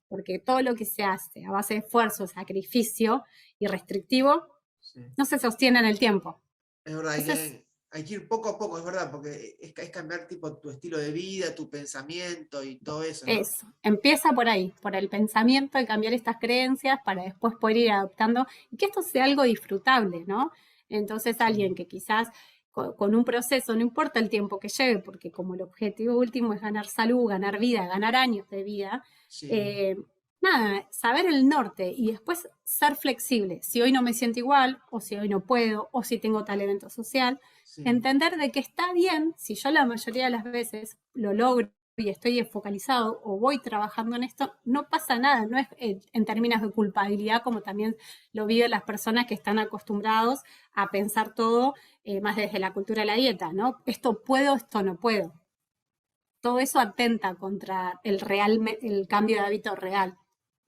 Porque todo lo que se hace a base de esfuerzo, sacrificio y restrictivo, Sí. no se sostiene en el tiempo. Es verdad, Entonces, hay que ir poco a poco, es verdad, porque es cambiar tipo tu estilo de vida, tu pensamiento y todo eso, ¿no? eso, empieza por ahí, por el pensamiento y cambiar estas creencias para después poder ir adoptando y que esto sea algo disfrutable, ¿no? Entonces alguien Sí, que quizás con un proceso, no importa el tiempo que lleve, porque como el objetivo último es ganar salud, ganar vida, ganar años de vida, sí, eh, nada, saber el norte y después ser flexible. Si hoy no me siento igual, o si hoy no puedo, o si tengo tal evento social, sí. entender de que está bien, si yo la mayoría de las veces lo logro y estoy focalizado o voy trabajando en esto, no pasa nada, no es en términos de culpabilidad como también lo viven las personas que están acostumbrados a pensar todo más desde la cultura de la dieta, ¿no? Esto puedo, esto no puedo. Todo eso atenta contra el cambio de hábito real.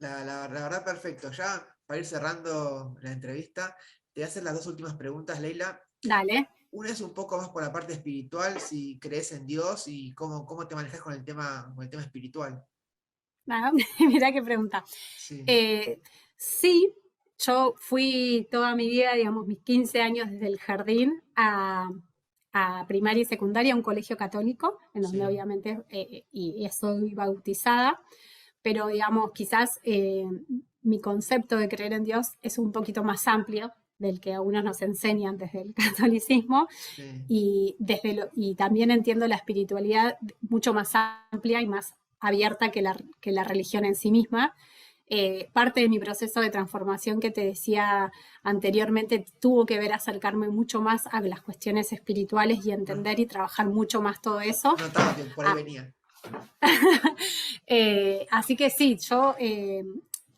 La verdad, perfecto. Ya para ir cerrando la entrevista, te voy a hacer las dos últimas preguntas, Leila. Dale. Una es un poco más por la parte espiritual, si crees en Dios y cómo te manejas con el tema espiritual. Ah, mirá qué pregunta. Sí, Eh, sí, yo fui toda mi vida, digamos, mis 15 años desde el jardín a primaria y secundaria a un colegio católico, en donde sí, obviamente, y soy bautizada, pero digamos, quizás mi concepto de creer en Dios es un poquito más amplio del que a unos nos enseñan desde el catolicismo, sí. y también entiendo la espiritualidad mucho más amplia y más abierta que la religión en sí misma. Parte de mi proceso de transformación que te decía anteriormente tuvo que ver acercarme mucho más a las cuestiones espirituales y No, entender y trabajar mucho más todo eso. notaba que por ahí Ah, venía. así que sí, yo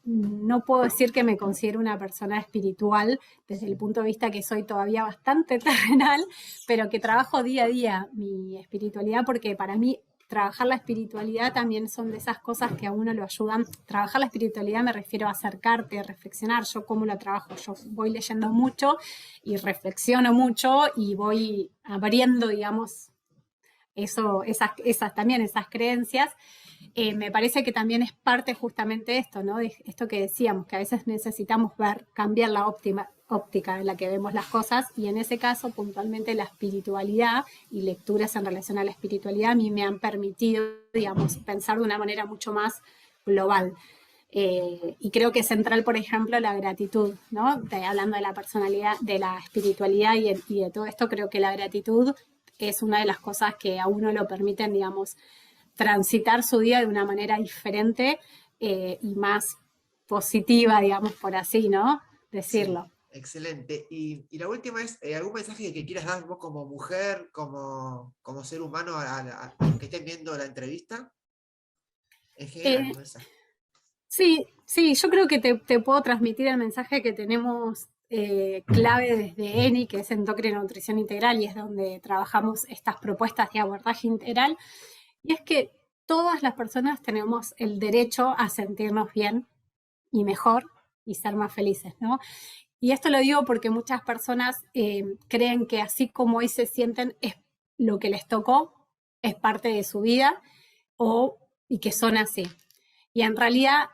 no puedo decir que me considero una persona espiritual desde el Sí, punto de vista que soy todavía bastante terrenal, pero que sí, trabajo día a día mi espiritualidad porque para mí trabajar la espiritualidad también son de esas cosas que a uno lo ayudan. Trabajar la espiritualidad me refiero a acercarte, a reflexionar. Yo cómo lo trabajo, yo voy leyendo mucho y reflexiono mucho y voy abriendo, digamos, también esas creencias. Me parece que también es parte justamente de esto, ¿no? De esto que decíamos, que a veces necesitamos cambiar la óptica en la que vemos las cosas, y en ese caso puntualmente la espiritualidad y lecturas en relación a la espiritualidad a mí me han permitido, digamos, pensar de una manera mucho más global. Y creo que es central, por ejemplo, la gratitud, ¿no? Hablando de la personalidad, de la espiritualidad y de todo esto, creo que la gratitud es una de las cosas que a uno lo permiten, digamos, transitar su día de una manera diferente y más positiva, digamos, por así, ¿no? sí, Decirlo. excelente. Y la última es, ¿algún mensaje que quieras dar vos como mujer, como ser humano a los que estén viendo la entrevista? En general, Eh, un mensaje. sí, sí, yo creo que te puedo transmitir el mensaje que tenemos clave desde ENI, que es Endocrino Nutrición Integral, y es donde trabajamos estas propuestas de abordaje integral. Y es que todas las personas tenemos el derecho a sentirnos bien y mejor y ser más felices, ¿no? Y esto lo digo porque muchas personas creen que así como hoy se sienten es lo que les tocó, es parte de su vida y que son así. Y en realidad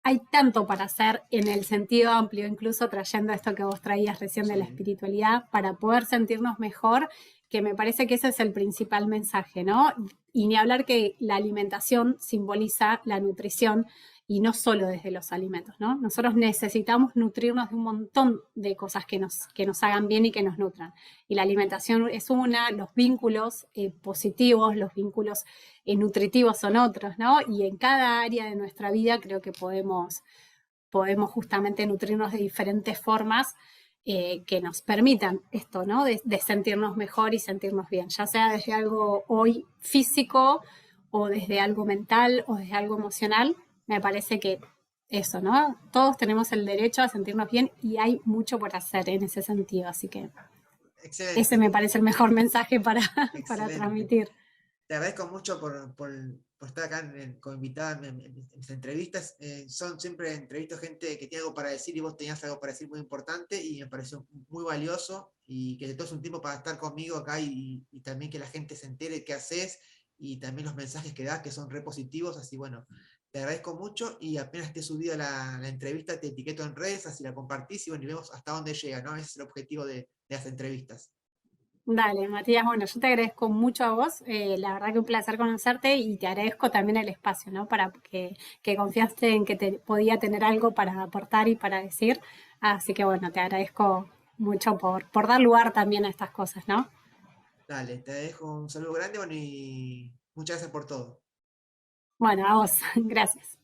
hay tanto para hacer en el sentido amplio, incluso trayendo esto que vos traías recién de la Sí, espiritualidad, para poder sentirnos mejor, que me parece que ese es el principal mensaje, ¿no? Y ni hablar que la alimentación simboliza la nutrición y no solo desde los alimentos, ¿no? Nosotros necesitamos nutrirnos de un montón de cosas que nos hagan bien y que nos nutran. Y la alimentación es una, los vínculos positivos, los vínculos nutritivos son otros, ¿no? Y en cada área de nuestra vida creo que podemos justamente nutrirnos de diferentes formas que nos permitan esto, ¿no? De sentirnos mejor y sentirnos bien, ya sea desde algo hoy físico o desde algo mental o desde algo emocional. Me parece que eso, ¿no? Todos tenemos el derecho a sentirnos bien y hay mucho por hacer en ese sentido, así que ese excelente, me parece el mejor mensaje para excelente. transmitir. Te agradezco mucho por estar acá como invitada en mis entrevistas. Son siempre entrevistas gente que tiene algo para decir y vos tenías algo para decir muy importante y me pareció muy valioso y que te tomes un tiempo para estar conmigo acá y también que la gente se entere qué haces y también los mensajes que das que son re positivos. Así bueno, te agradezco mucho y apenas esté subida la entrevista te etiqueto en redes, así la compartís y bueno, y vemos hasta dónde llega, ¿no? Ese es el objetivo de las entrevistas. Dale, Matías, bueno, yo te agradezco mucho a vos, la verdad que un placer conocerte y te agradezco también el espacio, ¿no? Para que confiaste en que te podía tener algo para aportar y para decir, así que bueno, te agradezco mucho por dar lugar también a estas cosas, ¿no? Dale, te dejo un saludo grande, bueno, y muchas gracias por todo. Bueno, a vos, gracias.